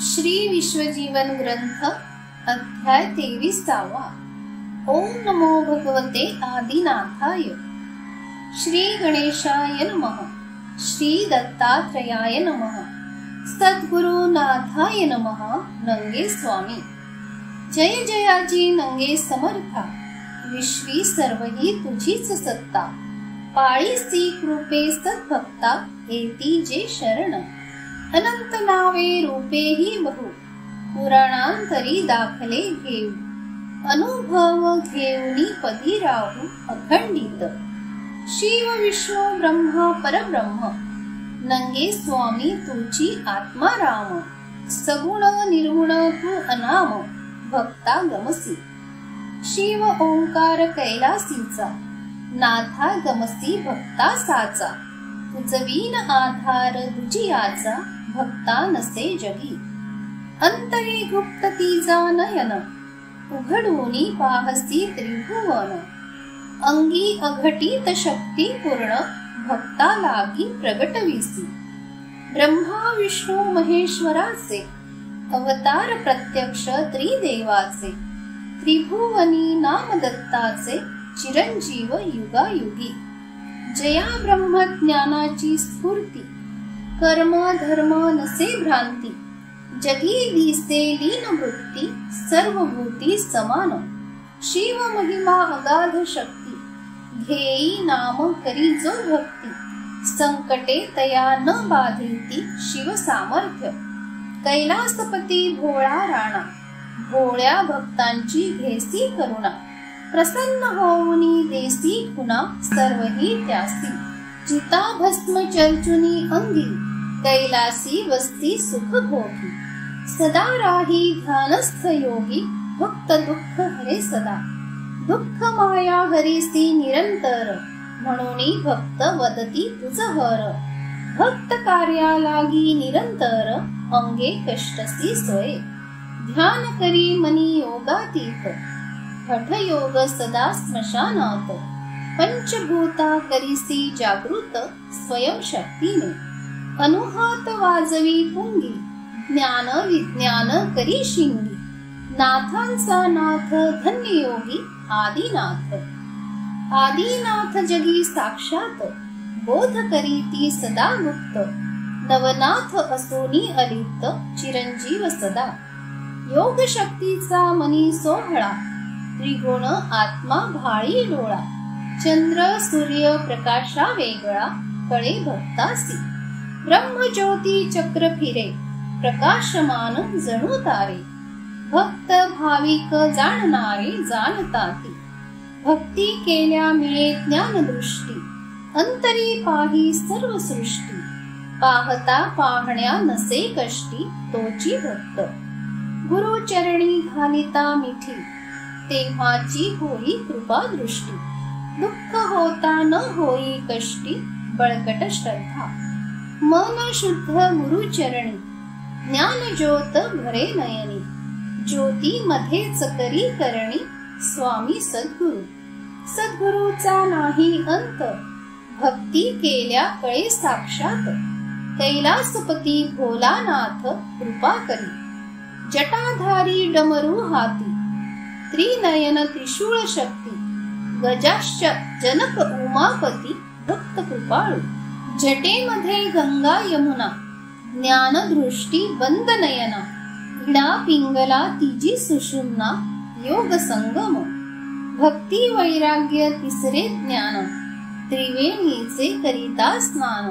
श्री विश्वजीवन ग्रंथ अध्याय 23. ओम नमो भगवते आदिनाथाय. श्री गणेशाय नमः. श्री दत्तात्रेयाय नमः. सद्गुरुनाथाय नमः. नंगे स्वामी. जय जयाजी नंगे समर्था. विश्वी सर्वही तुझीच सत्ता. पाळीसी कृपे सद्भक्ता. येती जे शरण. अनंत नावे रूपेही बहु. पुराणांतरी दाखले घेऊ. अनुभव घेऊनी पदी राहू अखंडित. शिव विष्णू ब्रह्मा परब्रह्म. नंगे स्वामी तुझी आत्मा राम. सगुण निर्गुण तू अनाम. भक्ता गमसी. शिव ओंकार कैलासीचा. नाथा गमसी भक्ता साचा. तुझवीन आधार दुजियाचा. भक्ता नसे जगी. अंतरी गुप्त तिजा नयन. उघडूनी पाहसी त्रिभुवन. अंगी अघटित शक्ती पूर्ण. भक्ता लागी प्रगटविसी. ब्रह्मा विष्णू महेश्वराचे. अवतार प्रत्यक्ष त्रिदेवाचे. त्रिभुवनी नाम दत्ताचे. चिरंजीव युगायुगी. जया ब्रह्मज्ञानाची स्फूर्ती. कर्म धर्म नसे भ्रांती. जगी दिसे लीन वृत्ती. सर्वभूती समान. शिव महिमा अगाध शक्ती. घेई नाम करी जो भक्ती. संकटे तया न बाधिती. शिव सामर्थ्य. कैलासपती भोळा राणा. भोळ्या भक्तांची घेसी करुणा. प्रसन्न होऊनी देसी खुना. सर्वही त्यासी. चिता भस्म चर्चुनी अंगी. कैलासी वस्ती सुख भोगी. सदा राही ध्यानस्थ योगी. भक्त दुःख हरे सदा. दुःख माया हरिसी निरंतर. म्हणूनी भक्त वदती तुझ हर. भक्त कार्या लागी निरंतर. अंगे कष्टसी सोय. ध्यान करी मनी योगातीत. हठ योग सदा स्मशानात. पंचभूता करीसी जागृत. स्वयं शक्तीने. अनुहात वाजवी पुंगी. ज्ञान विज्ञान करी शिंगी. नाथांचा नाथ धन्य योगी. आदिनाथ. आदिनाथ जगी साक्षात. बोध करीती सदा गुप्त. नवनाथ असोनी अलिप्त. चिरंजीव सदा. योग शक्तीचा मनी सोहळा. त्रिगुण आत्मा भाळी डोळा. चंद्र सूर्य प्रकाशा वेगळा. कळे भक्तासी. ब्रह्मज्योती चक्र फिरे. प्रकाशमान जणू तारे. भक्त भाविक जाणणारे जाणताती. भक्ती केल्या मिळे ज्ञानदृष्टी. अंतरी पाही सर्व सृष्टी. पाहता पाहण्या नसे कष्टी. तोची भक्त. गुरुचरणी घालिता मिठी. तेव्हाची होई कृपा दृष्टी. दुःख होता न होई कष्टी. बळकट श्रद्धा. मन शुद्ध गुरुचरणी. ज्ञान ज्योत भरे नयनी. ज्योती मध्येच करी करणी. स्वामी सद्गुरु. सद्गुरूचा नाही अंत. भक्ती केल्या कळे साक्षात. कैलासपती भोलानाथ कृपा करी. जटाधारी डमरू हाती. त्रिनयन त्रिशूळ शक्ती. गजाश्च जनक उमापती. भक्त कृपाळू. जटेमध्ये गंगा यमुना. ज्ञानदृष्टी बंद नयना. इडा पिंगला तिजी सुषुम्ना. योग संगम. भक्ती वैराग्य तिसरे ज्ञान. त्रिवेणीचे करिता स्नान.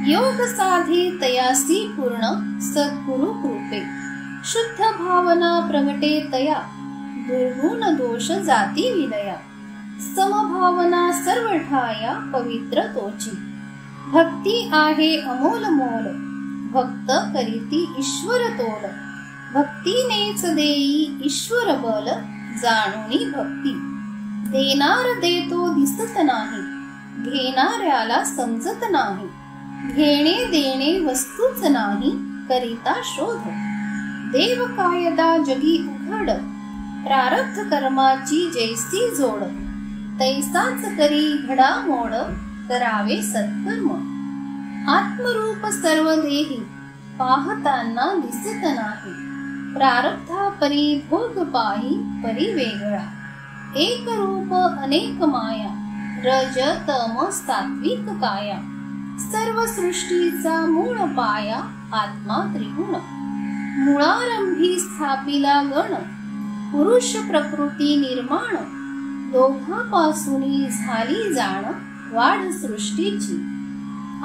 योग साधे तयासी पूर्ण. सद्गुरु कृपे. शुद्ध भावना प्रगटे तया. दुर्गुण दोष जाती विलया. समभावना सर्व ठाया. पवित्र तोची. भक्ती आहे अमोल मोल. भक्त करीती ईश्वर तोल. भक्तीनेच देई ईश्वर बल. जाणूनी भक्ती. देणार देतो दिसत नाही. घेणाऱ्याला समजत नाही. घेणे देणे वस्तूच नाही. करिता शोध. देव कायदा जगी उघड. प्रारब्ध कर्माची जैसी जोड. तैसाच करी घडामोड. करावे सत्कर्म. आत्मरूप सर्व देही. पाहताना दिसत नाही. प्रारब्धा परी भोग पाही परी वेगळा. एक रूप अनेक माया, रज तम सात्विक काया. सर्व सृष्टीचा मूळ पाया आत्मा त्रिगुण. मुळारंभी स्थापिला गण, पुरुष प्रकृती निर्माण. दोघापासूनी झाली जाण, वाढ सृष्टीची.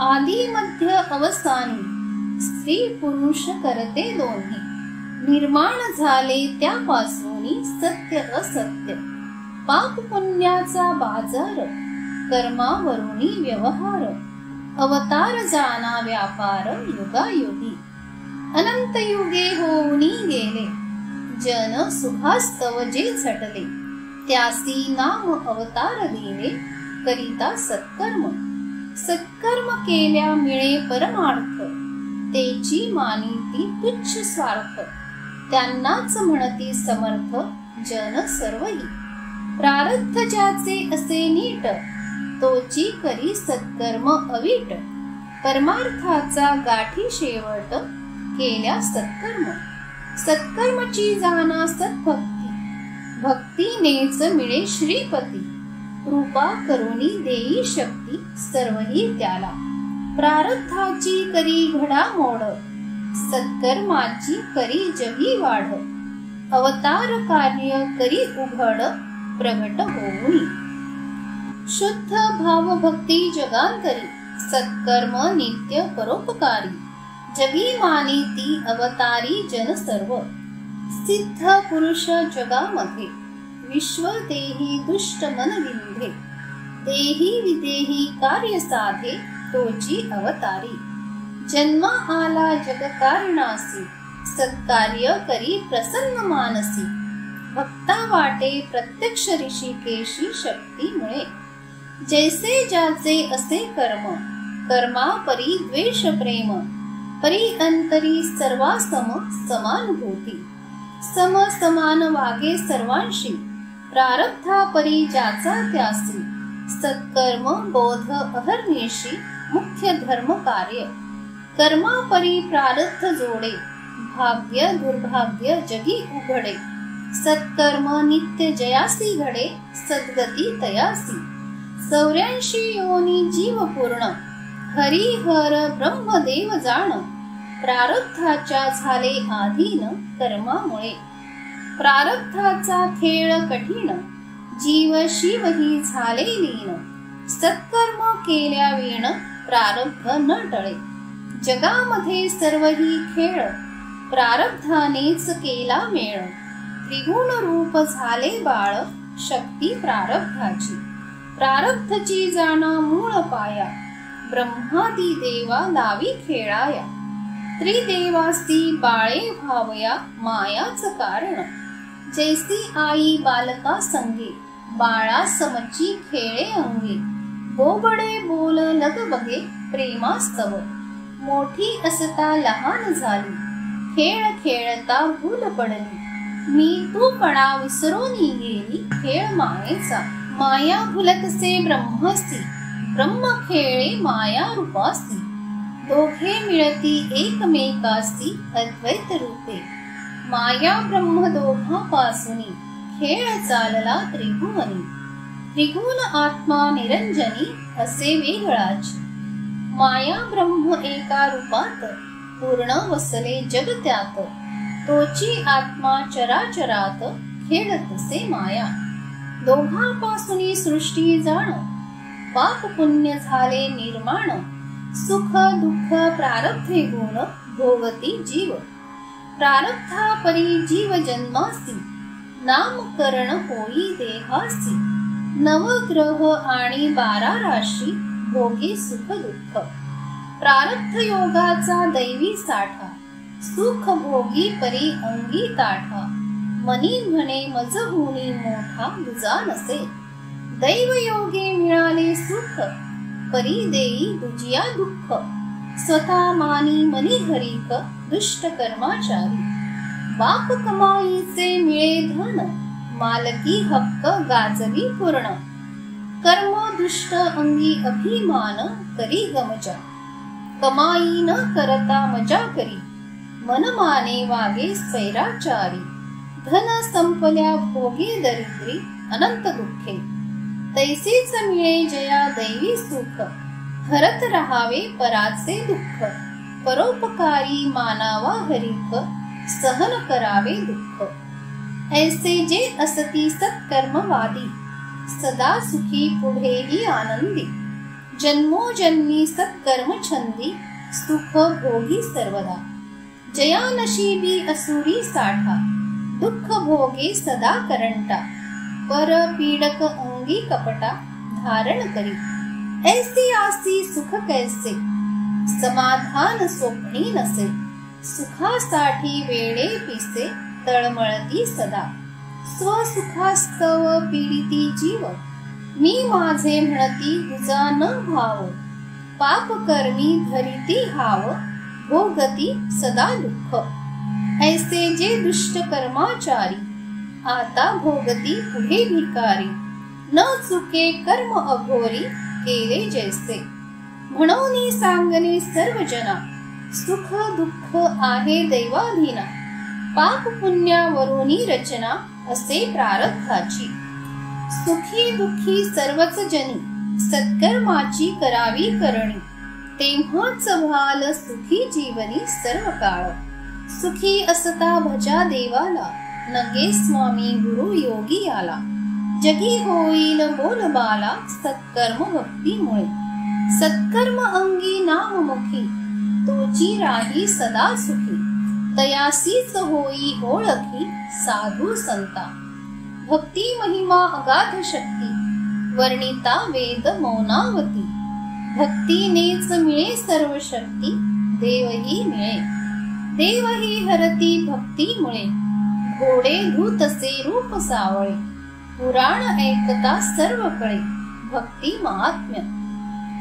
आदी मध्य अवसानी स्त्री पुरुष करते दोन्ही. निर्माण झाले त्यापासूनी सत्य असत्य. पाप पुण्याचा बाजार, कर्मावरुनी व्यवहार. अवतार जाना व्यापार युगायुगी. अनंत युगे होऊनी गेले, जन सुखास्तव जे झटले. त्यासी नाम अवतार दिले, करिता सत्कर्म. सत्कर्म केल्या मिळे परमार्थ, तेची मानिती तुच्छ स्वार्थ. त्यांनाच म्हणती समर्थ जन सर्वही. प्रारब्ध ज्याचे असे नीट, तोची करी सत्कर्म अवीट. परमार्थाचा गाठी शेवट, केल्या सत्कर्म. सत्कर्मची जाना सद्भक्ती, भक्तीनेच मिळे श्रीपती. कृपा करुणी देई शक्ती, सर्वही त्याला. प्रारब्धाची करी घडामोड, सत्कर्माची करी जगी वाढ. अवतार कार्य करी उघड, प्रगट होऊनी. शुद्ध भाव भक्ती जगांतरी, सत्कर्म नित्य परोपकारी. जगी मानिती अवतारी जन सर्व. सिद्ध पुरुष जगामध्ये, विश्व देही दुष्ट मन विंधे. देही विदेही कार्य साधे, तोची अवतारी. जन्म आला जग कारणासी, सत्कार्य करी प्रसन्न मानसी. भक्ता वाटे प्रत्यक्ष ऋषिकेशी शक्ती मिळे. जैसे ज्याचे असे कर्म, कर्मा परी द्वेष प्रेम. परी अंतरी सर्वासम समानुभूती. सम समान वागे सर्वांशी, प्रारब्धा परी ज्याचा त्यासी. सत्कर्म बोध अहर्निशी, मुख्य धर्म कार्य. कर्मा परी प्रारब्ध जोडे, भाग्य दुर्भाग्य जगी उघडे. सत्कर्म नित्य जयासी घडे, सद्गती तयासी. 84 योनी जीव पूर्ण, हरिहर ब्रह्मदेव जाण. प्रारब्धाच्या झाले आधीन कर्मामुळे. प्रारब्धाचा खेळ कठीण, जीव शिवही झाले लीन. सत्कर्म केल्या वीण, प्रारब्ध न टळे. जगामध्ये सर्वही खेळ, प्रारब्धानेच केला मेळ. त्रिगुण रूप झाले बाळ, शक्ती प्रारब्धाची. प्रारब्धची जाणा मूळ पाया, ब्रह्मादी देवा लावी खेळाया. त्रिदेवासी बाळे भावया, मायाच कारण. जैसी आई बालका संगे, बाळा समची खेळे अंगे. बोबडे बोल लगबगे, प्रेमास्तव. मोठी असता लहान झाली, खेळ खेळता भूल पडली. मी तूपणा विसरून गेली, खेळ मायेचा. माया भुलतसे ब्रह्मसी, ब्रह्म खेळे माया रूपासी. दोघे मिळती एकमेकासी, अद्वैत रूपे. माया ब्रह्म दोघापासूनी, खेळ चालला त्रिभुवनी. त्रिगुण आत्मा निरंजनी, असे वेगळाची. माया ब्रह्म एका रूपात, पूर्ण वसले जग त्यात. तोची आत्मा चराचरात, खेळतसे माया. दोघापासूनी सृष्टी जाण, पाप पुण्य झाले निर्माण. सुख दुःख प्रारब्धे गुण, भोगती जीव. प्रारब्धा परी जीव जन्मासी, नामकरण होई देहासी. नवग्रह आणि 12 राशी, भोगी सुख दुःख. प्रारब्ध योगाचा दैवी साठा, सुख भोगी परी अंगी ताठा. मनी म्हणे मज होणी मोठा, दुजा नसे. दैव योगे मिळाले सुख, परी देई दुजिया दुःख. स्वतः मानी मनी हरिक, दुष्ट कर्माचारी. बाप कमाईचे मिळे धन, मालकी हक्क गाजवी पूर्ण. कर्म दुष्ट अंगी अभिमान, करी गमजा. कमाई न करता मजा करी, मन माने वागे स्वैराचारी, धन संपल्या भोगे दरिद्री, अनंत दुःखे, तैसेच मिळे जया दैवी सुख, हरत रहावे पराचे दुःख, परोपकारी मानावा हरिक, सहन करावे दुःख, ऐसे जे असती सत्कर्मवादी, सदा सुखी पुढेही आनंदी, जन्मोजन्मी सत्कर्म छंदी, सुख भोगी सर्वदा, जया नशिबी असुरी साठा, दुःख भोगे सदा करंटा, पर पीडक अंगी कपटा, धारण करी, ऐसी आसी सुख कैसे, समाधान स्वप्नी नसे, सुखासाठी वेळे पिसे, तळमळती सदा, स्वसुखास्तव पीडिती जीव, मी माझे म्हणती तुझा न भाव, पाप कर्मी धरिती हाव, भोगती सदा दुःख, ऐसे जे दुष्ट कर्माचारी, आता भोगती पुढे भिकारी, न चुके कर्म अघोरी, केले जैसे, म्हणून सांगणे सर्व जना, सुख दुःख आहे दैवाधीना, पाप पुण्यावरुनी रचना, असे प्रारब्धाची, सुखी दुःखी सर्वच जनी, सत्कर्माची करावी करणी, तेव्हाच भाल सुखी जीवनी सर्व काळ, सुखी असता भजा देवाला, नगे स्वामी गुरु योगी आला, जगी होईल बोलबाला, सत्कर्म भक्तीमुळे, सत्कर्म अंगी नाममुखी, तोची राही सदा सुखी, तयासीच होई ओळखी, साधू संता, भक्ती महिमा अगाध शक्ती, वर्णिता वेद मौनावती, भक्तीनेच मिळे सर्व शक्ती, देवही मिळे, देवही हरती भक्तीमुळे, घोडे धूतसे रूप सावळे, पुराण ऐकता सर्व कळे, भक्ती महात्म्य,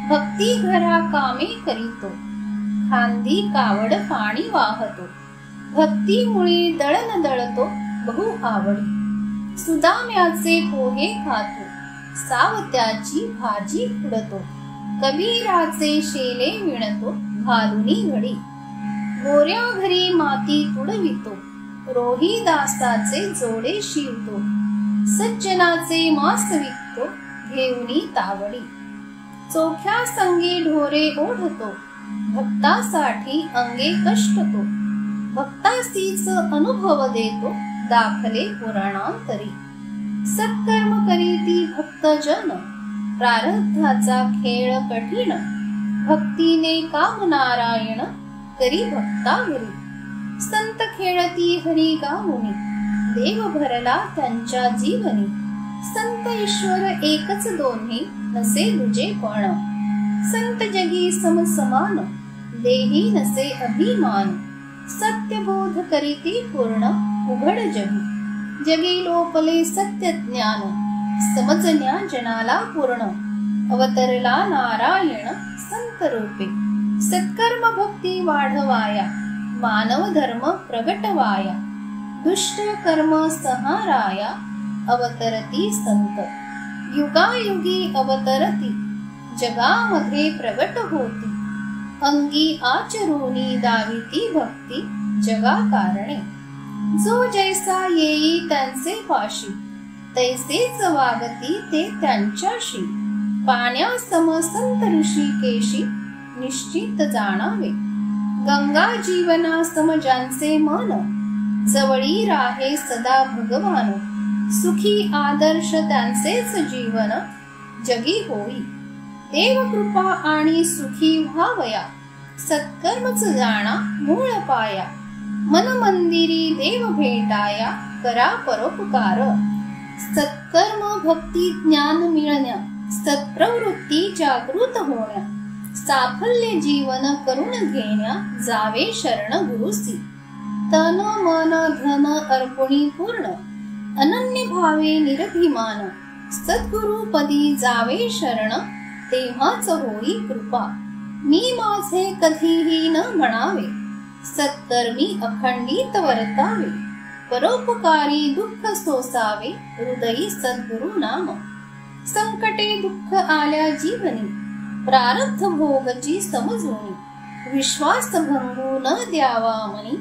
भक्ती घरा कामे करीतो, खांदी कावड पाणी वाहतो, भक्तीमुळे दळण दळतो बहु आवडी, सुदाम्याचे पोहे खातो, सावत्याची भाजी खुडतो, कबीराचे शेले विणतो, घालुनी घडी, गोऱ्या घरी माती तुडवितो, रोहिदासाचे जोडे शिवतो, सज्जनाचे मांस विकतो, घेऊनी तावडी, चोख्या संगे ढोरे ओढतो, भक्तासाठी अंगे कष्ट तो, भक्तासीच अनुभव देतो, दाखले पुराणांतरी, सत्कर्म करीती भक्तजन, प्रारब्धाचा खेळ कठीण, भक्तीने काम नारायण, करी भक्तावरी, संत खेळती हरी गामुनी, देव भरला त्यांच्या जीवनी, संत ईश्वर एकच दोन्ही, नसे दुजे पण, संत जगी सम समान, देही नसे अभिमान, सत्यबोध करीती पूर्ण, उघड जगी, जगी लोपले सत्य ज्ञान, समजण्या जनाला पूर्ण, अवतरला नारायण संत रूपे, सत्कर्म भक्ती वाढवाया, मानव धर्म प्रगटवाया, दुष्ट कर्म संहाराया, अवतरती संत, युगायुगी अवतरती, जगामध्ये प्रगट होती, अंगी आचरूनी दाविती भक्ती, जगा कारणे, जो जैसा येई त्यांचे पाशी, तैसेच वागती ते त्यांच्याशी, पाण्या सम संत ऋषिकेशी, निश्चित जाणावे, गंगा जीवना सम ज्यांचे मन, जवळी राहे सदा भगवान, सुखी आदर्श त्यांचेच जीवन, जगी होई, देव कृपा आणि सुखी व्हावया, सत्कर्मच जाणा मूळ पाया, मन मंदिरी देव भेटाया, करा परोपकार, सत्कर्म भक्ती ज्ञान मिळण्या, सत्प्रवृत्ती जागृत होण्या, साफल्य जीवन करून घेण्या, जावे शरण गुरुसी, तन मन धन अर्पणी पूर्ण, अनन्य भावे निरभिमान, सद्गुरुपदी जावे शरण, तेव्हाच होई कृपा, मी माझे कधीही न म्हणावे, सत्कर्मी अखंडित वर्तावे, परोपकारी दुःख सोसावे, हृदयी सद्गुरु नाम, संकटे दुःख आल्या जीवनी, प्रारब्ध भोगची समजूनी, विश्वास भंगू न द्यावा मनी,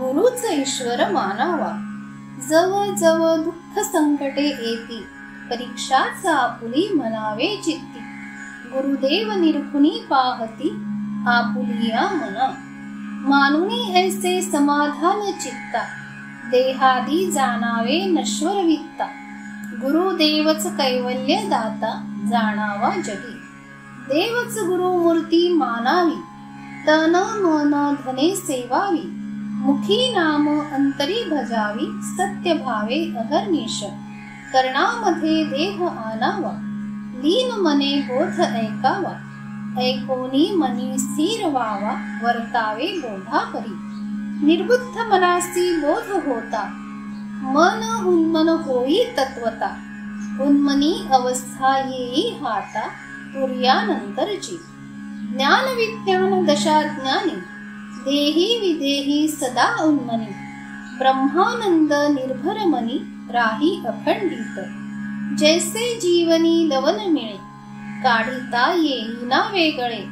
गुरुच ईश्वर मानावा. जवळ जवळ दुःख संकटे येती, परीक्षाचा आपुली म्हणावे चित्ती. गुरुदेव निरखुनी पाहती, आपुलिया मना. मानुनी ऐसे समाधान चित्ता, देहादी जाणावे नश्वर वित्ता. गुरुदेवच कैवल्य दाता, जाणावा जगी. देवच गुरुमूर्ती मानावी, तन मन धने सेवावी. मुखी नाम अंतरी भजावी, सत्य भावे अहर्निश. कर्णामध्ये देह आणावा, लीन मने बोध ऐकावा. ऐकोनी मनी स्थिर व्हावा, वर्तावे बोधा परी. निर्बुद्ध मनासी बोध होता, मन उन्मन होई तत्वता. उन्मनी अवस्था येई हाता, तुर्यानंतरची. ज्ञान विज्ञान दशा ज्ञानी, देही विदेही सदा उन्मनी. ब्रह्मानंद निर्भर मनी, राही अखंडित. जैसे जीवनी लवन मिळे, काढिता येईना वेगळे.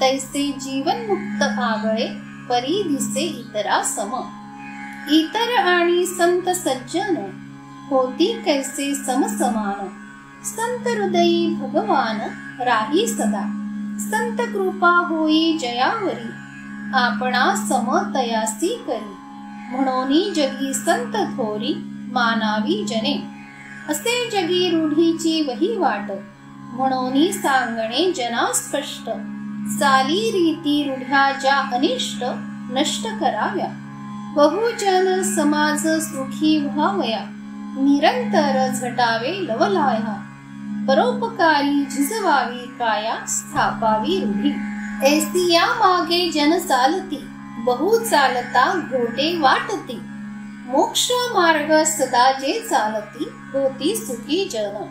तैसे जीवन मुक्त आगळे, परी दिसे इतरा सम. इतर आणि संत सज्जन, होती कैसे समसमान. संत हृदयी भगवान, राही सदा. संत कृपा होई जयावरी, आपणा सम तयासी करी. म्हणोनी जगी संत थोरी, मानावी जने. असे जगी रूढीची वहिवाट, म्हणोनी सांगणे जना स्पष्ट. चाली रीती रूढ्या ज्या अनिष्ट, नष्ट कराव्या. बहुजन समाज सुखी व्हावया, निरंतर झटावे लवलाया. परोपकारी झिजवावी काया, स्थापावी रूढी. ऐसी या मागे जन चालती, बहु चालता घोटे वाटती. मोक्ष मार्ग सदा जे चालती, होती सुखी जन.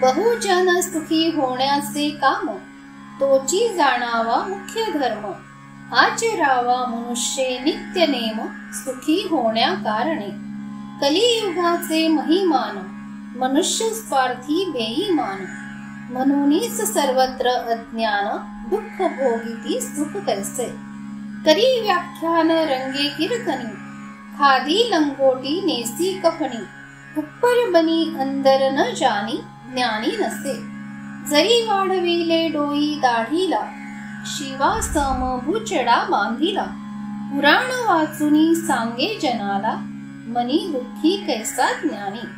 बहुजन सुखी होण्याचे काम, तोची जाणावा मुख्य धर्म. आचरावा मनुष्य नित्य नेम, सुखी होण्या कारणे. कलियुगाचे महिमान, मनुष्य स्वार्थी बेईमान. म्हणूनच सर्वत्र अज्ञान, दुःख भोगिती सुख कैसे. करी व्याख्यान रंगे कीर्तनी, खादी लंगोटी नेसी कफणी. ऊपर बनी अंदर न जानी, ज्ञानी नसे. जरी वाढविले डोई दाढीला, शिवा सम भुचडा बांधिला. पुराण वाचुनी सांगे जनाला, मनी दुःखी कैसा ज्ञानी.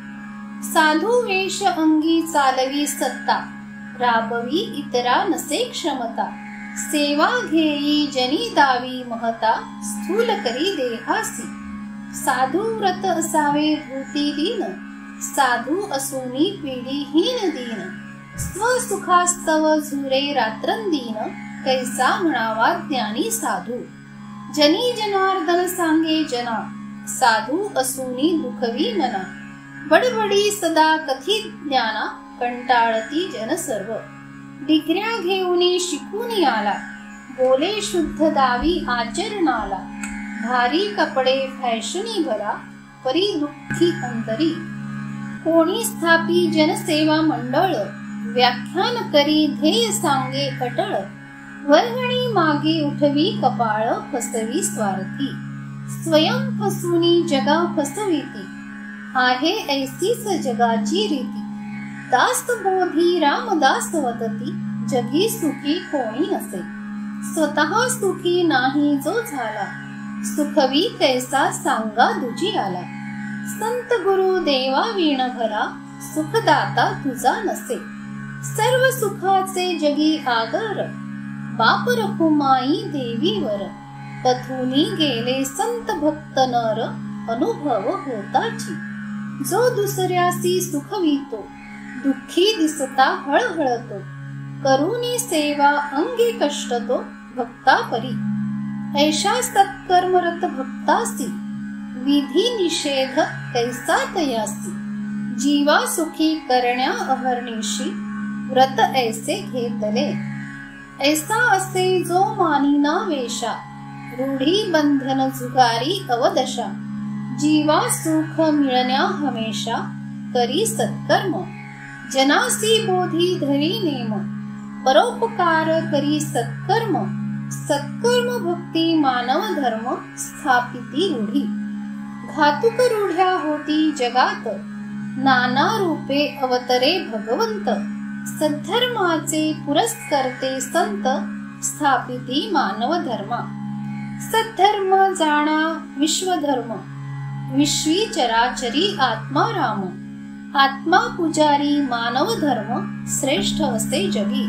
साधू वेश अंगी चालवी सत्ता, राबवी इतरा नसे क्षमता. सेवा घेई जनी दावी महता, स्थूल करी देहासी. साधू व्रत असावे भूती दीन, साधू असुनी पीडीहीन दीन. स्वसुखास्तव झुरे रात्रंदीन, कैसा म्हणावा ज्ञानी साधू. जनी जनार्दन सांगे जना, साधू असुनी दुखवी मना. बडबडी सदा कथी ज्ञाना, कंटाळती जन सर्व. डिग्र्या घेऊनी शिकून आला, बोले शुद्ध दावी आचरणाला. भारी कपडे फॅशनी भरा, परी दुःखी अंतरी. कोणी स्थापी जनसेवा मंडळ, व्याख्यान करी ध्येय सांगे अटळ. वर्गणी मागे उठवी कपाळ, फसवी स्वार्थी. स्वयं फसुनी जगा फसविती, आहे ऐसीच जगाची रीती. दास बोधी रामदास वदती, जगी सुखी कोणी नसे. स्वतः सुखी नाही जो झाला, सुखवी कैसा सांगा दुजी आला. संत गुरु देवा वीण भला, सुखदाता तुझा नसे. सर्व सुखाचे जगी आगर, बाप रखुमाई देवीवर. पथुनी गेले संत भक्त नर, अनुभव होताची. जो दुसऱ्यासी सुखवितो, दुःखी दिसता हळहळतो. करुणी सेवा अंगी कष्टतो, भक्ता परी. ऐशा सत्कर्मरत भक्तासी, विधी निषेध कैसा तयासी. जीवा सुखी करण्या अहर्निशी, व्रत ऐसे घेतले. ऐसा असे जो मानिना वेशा, रूढी बंधन जुगारी अवदशा. जीवा सुख मिळण्या हमेशा, करी सत्कर्म. जनासी बोधी धरी नेम, परोपकार करी सत्कर्म. सत्कर्म भक्ती मानव धर्म स्थापिती रूढी. घातुक रूढ्या होती जगात, नाना रूपे अवतरे भगवंत. सद्धर्माचे पुरस्कर्ते संत, स्थापिती मानव धर्मा. सद्धर्म जाणा विश्वधर्म, विश्वी चराचरी आत्मा राम. आत्मा पुजारी मानव धर्म, श्रेष्ठ असे जगी.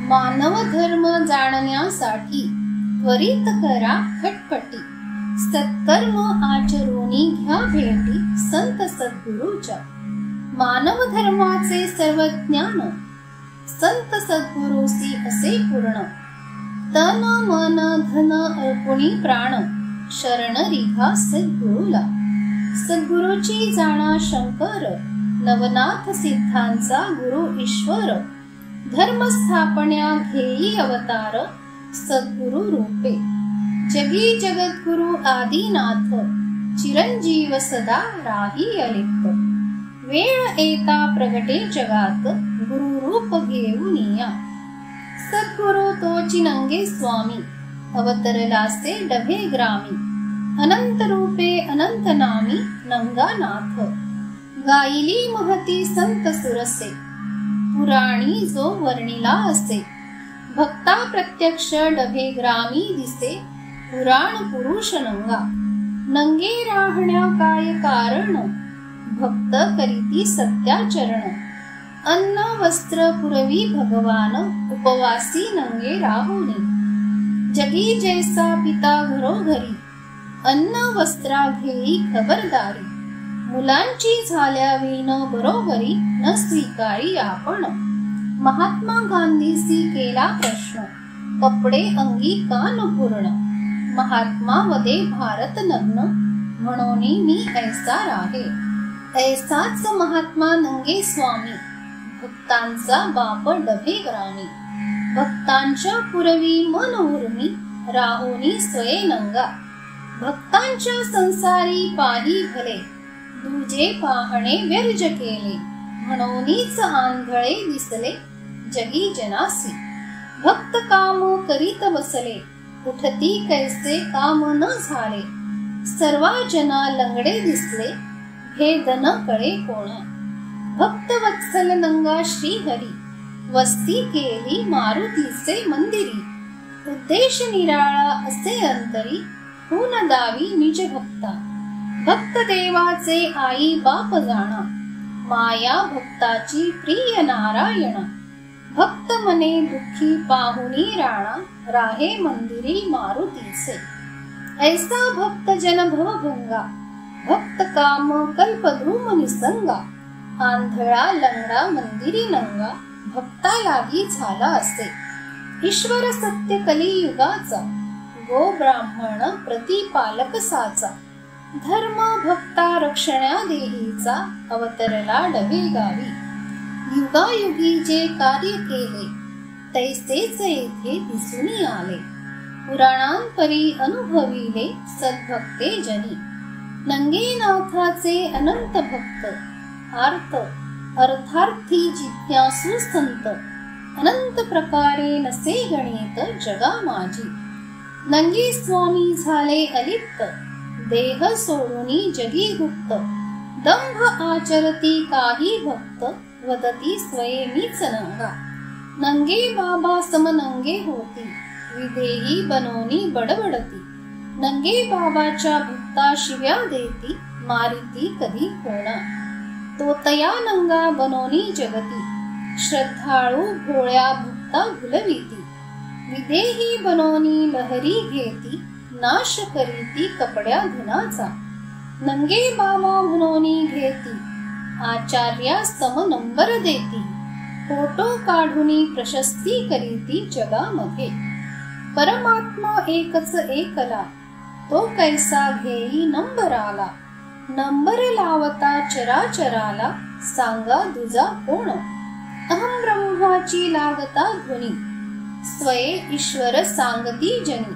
मानव धर्म जाणण्यासाठी त्वरित करा खटपटी. सत्कर्म आचरोनी घ्या भेटी, संत सद्गुरूच्या. मानव धर्माचे सर्व ज्ञान, संत सद्गुरूसी असे पूर्ण. तन मन धन अर्पुणी प्राण, शरण रिघा सद्गुरूला. सद्गुरूची जाणा शंकर, नवनाथ सिद्धांचा गुरु ईश्वर. धर्म स्थापण्या घेई अवतार, सद्गुरु रूपे. जगी जगद्गुरु आदिनाथ, चिरंजीव सदा राही अलिप्त. वेळ येता प्रगटे जगात, गुरु रूप घेऊन या. सद्गुरु तोची नंगे स्वामी, अवतरलासे डभे ग्रामी. अनंत रूपे अनंत नामी, नंगानाथ. गायली महती संत सुरसे, पुराणी जो वर्णिला असे. भक्ता प्रत्यक्ष डभे ग्रामी दिसे, पुराण पुरुष नंगा. नंगे राहण्या काय कारण, भक्त करीती सत्याचरण. अन्न वस्त्र पुरवी भगवान, उपवासी नंगे राहुनी. जगी जैसा पिता घरोघरी, अन्न वस्त्रा घेई खबरदारी. मुलांची झाल्या विण बरोबरी, न स्वीकारी आपण. महात्मा गांधीसी केला प्रश्न, कपडे अंगी का न पूर्ण. महात्मा वदे भारत नग्न, म्हणून मी ऐसा राहे. ऐसाच महात्मा नंगे स्वामी, भक्तांचा बाप डभे ग्रामी. भक्तांच्या पुरवी मन उर्मी, राहुनी स्वये नंगा. भक्तांच्या संसारी पाही भले, तुझे पाहणे व्यर्ज केले. म्हणूनच आंधळे दिसले, जगी जनासी. भक्त काम करीत बसले, उठती कैसे काम न झाले. सर्वा जना लंगडे दिसले, भेद न कळे कोण. भक्त वत्सल नंगा श्रीहरी, वस्ती केली मारुतीचे मंदिरी. उद्देश निराळा असे अंतरी, होऊन दावी निज भक्ता. भक्त देवाचे आई बाप जाणा, माया भक्ताची प्रिय नारायण. भक्त मने दुःखी पाहुनी राणा, राहे मंदिरी मारुतीचे. ऐसा भक्त जन भवभंगा, भक्त काम कल्पद्रुम निसंगा. आंधळा लंगडा मंदिरी नंगा, भक्ता लागी झाला असे. ईश्वर सत्य कलियुगाचा, गो ब्राह्मण प्रतिपालक साचा. धर्म भक्ता रक्षण्या देहीचा, अवतरला डभे गावी. युगायुगी जे कार्य केले, तैसेच येथे दिसून आले. पुराणांपरी अनुभविले, सद्भक्ते जनी. नंगे नाथाचे अनंत भक्त, आर्त अर्थार्थी जिज्ञासू संत. अनंत प्रकारे नसे गणित जगा माझी. नंगे स्वामी झाले अलिप्त, देह सोडूनी जगी गुप्त. दंभ आचरती काही भक्त, वदती स्वये मीच नंगा. नंगे बाबा सम नंगे होती, विदेही बनोनी बडबडती. नंगे बाबाच्या भक्ता शिव्या देती, मारिती कधी कोणा. तो तया नंगा बनोनी जगती, श्रद्धाळू भोळ्या भक्ता भुलविती. विदेही बनोनी लहरी घेती, नाश करीती कपड्या धनाचा. नंगे बाबा म्हणून घेती, आचार्या सम नंबर देती. फोटो काढूनी प्रशस्ती करीती जगामध्ये. परमात्मा एकच एकला, तो कैसा घेई नंबराला. नंबर लावता चराचराला, सांगा दुजा कोण. अहम ब्रह्माची लागता ध्वनी, स्वये ईश्वर सांगती जनी.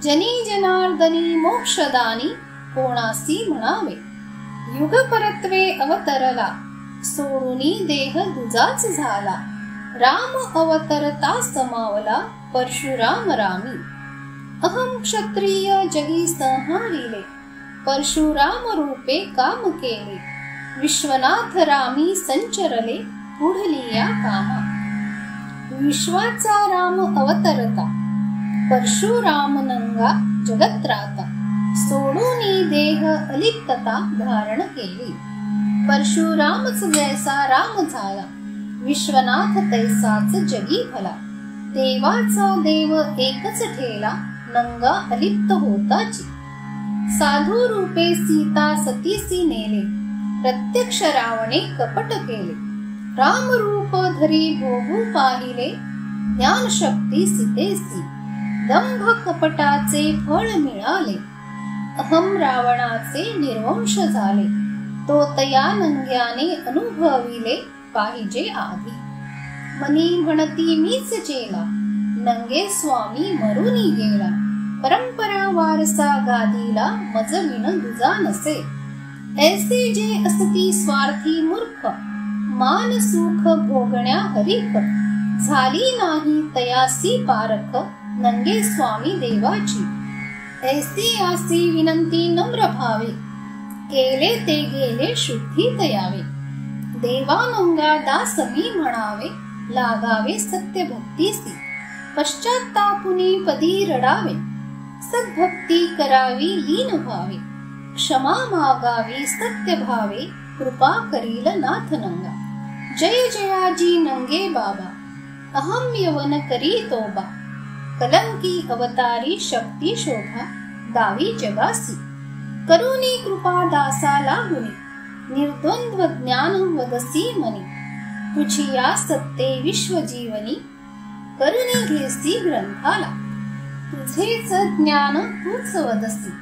जनी जनार्दनी मोक्षदानी, कोणासी म्हणावे. युग परत्वे अवतरला, सोडूनी देह दुजाच झाला. राम अवतरता समावला, परशुराम रामी. अहम क्षत्रिय जगी संहारिले, परशुराम रूपे काम केले, विश्वनाथ रामी संचरले, पुढलिया कामा. विश्वाचा राम अवतरता, परशुराम नंगा जगत्राता, सोडूनी देह अलिप्तता धारण केली. परशुरामच जैसा राम झाला, विश्वनाथ तैसाच जगी भला. देवाचा देव एकच ठेला, नंगा अलिप्त होताची. साधू रूपे सीता सतीसी नेले, प्रत्यक्ष रावणे कपट केले. राम रूप धरी भोगू पाहिले, ज्ञान शक्ती सीतेसी. दंभ कपटाचे फळ मिळाले, अहम रावणाचे निर्वंश झाले. तो तया नंग्याने अनुभविले पाहिजे आधी. मनी म्हणती मीच चेला, नंगे स्वामी मरुनी गेला. परंपरा वारसा गादीला, मज विण दुजा नसे. ऐसे जे असती स्वार्थी मूर्ख, मान सुख भोगण्या हरिक. झाली नाही तयासी पारख, नंगे स्वामी देवाची. ऐसी आसी विनंती नम्र भावे, केले ते गेले शुद्धी तयावे. देवानंगा दास मी म्हणावे, लागावे सत्य भक्तीसी. पश्चात्तापुनी पदी रडावे, सद्भक्ती करावी लीन व्हावे. क्षमा मागावी सत्य भावे, कृपा करील नाथ नंगा. जय जयाजी नंगे बाबा, अहम यवन करी तोबा. कलंकी अवतारी शक्ती शोभा, दावी जगासी. करुणी कृपा दासा लागुनी, निर्द्वंद्व ज्ञान वदसी मनी. तुझी या सत्ते विश्वजीवनी, करुणी घेसी ग्रंथाला. तुझेच ज्ञान तूच वदसी,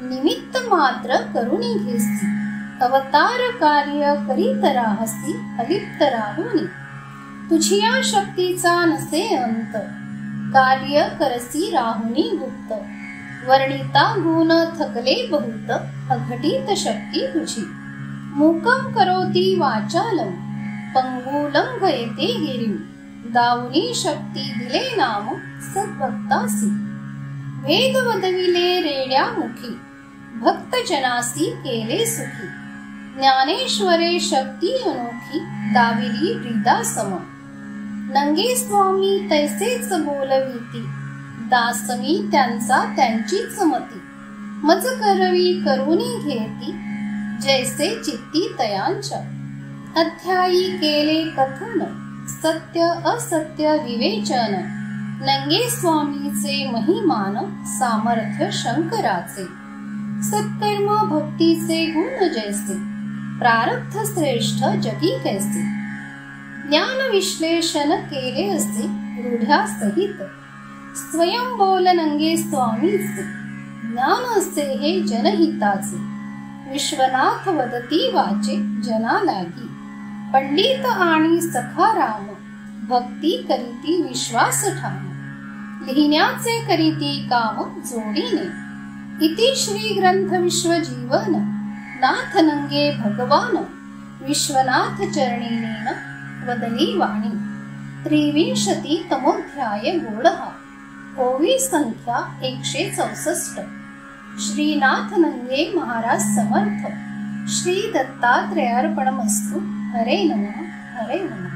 निमित्त मात्र करुणी घेसी. अवतार कार्य करीत राहसी, अलिप्त राहुनी. तुझी या शक्तीचा नसे अंत, कार्य करसी राहुनी गुप्त. वर्णिता गुण थकले बहुत, अघटित शक्ती तुझी. मूकं करोती वाचालं, पंगुलं गयते गिरिं. दावुनी शक्ती दिले नाम, सद्भक्तासी. वेद वदविले रेड्या मुखी, भक्त जनासी केले सुखी. ज्ञानेश्वरे शक्ती अनोखी, दाविली ब्रीदा सम. नंगे स्वामी तैसेच बोलविती, दासमी त्यांचा त्यांचीच मती. मज करवी करुणी घेती, जैसे चित्ती तयांच्या. अध्यायी केले कथन, सत्य असत्य विवेचन. नंगे स्वामीचे महिमान, सामर्थ्य शंकराचे. सत्कर्म भक्तीचे गुण जैसे, प्रारब्ध श्रेष्ठ जगी कैसे. ज्ञान विश्लेषण केले असे, रूढ्या सहित. स्वयं बोल नंगे स्वामीचे, ज्ञान असे हे जनहिताचे. विश्वनाथ वदती वाचे जना लागी. पंडित आणि सखा राम, भक्ती करीती विश्वास ठाम. लिहिण्याचे करीती काम जोडीने. इति श्री ग्रंथ विश्वजीवन, नाथ नंगे भगवान. विश्वनाथ चरणीनेन वदली वाणी. 23 तमोध्याय गोडहा. ओवी संख्या 164. श्रीनाथ नंगे महाराज समर्थ. श्री दत्तात्रेयार्पणमस्तु. हरे नमः. हरे नमः.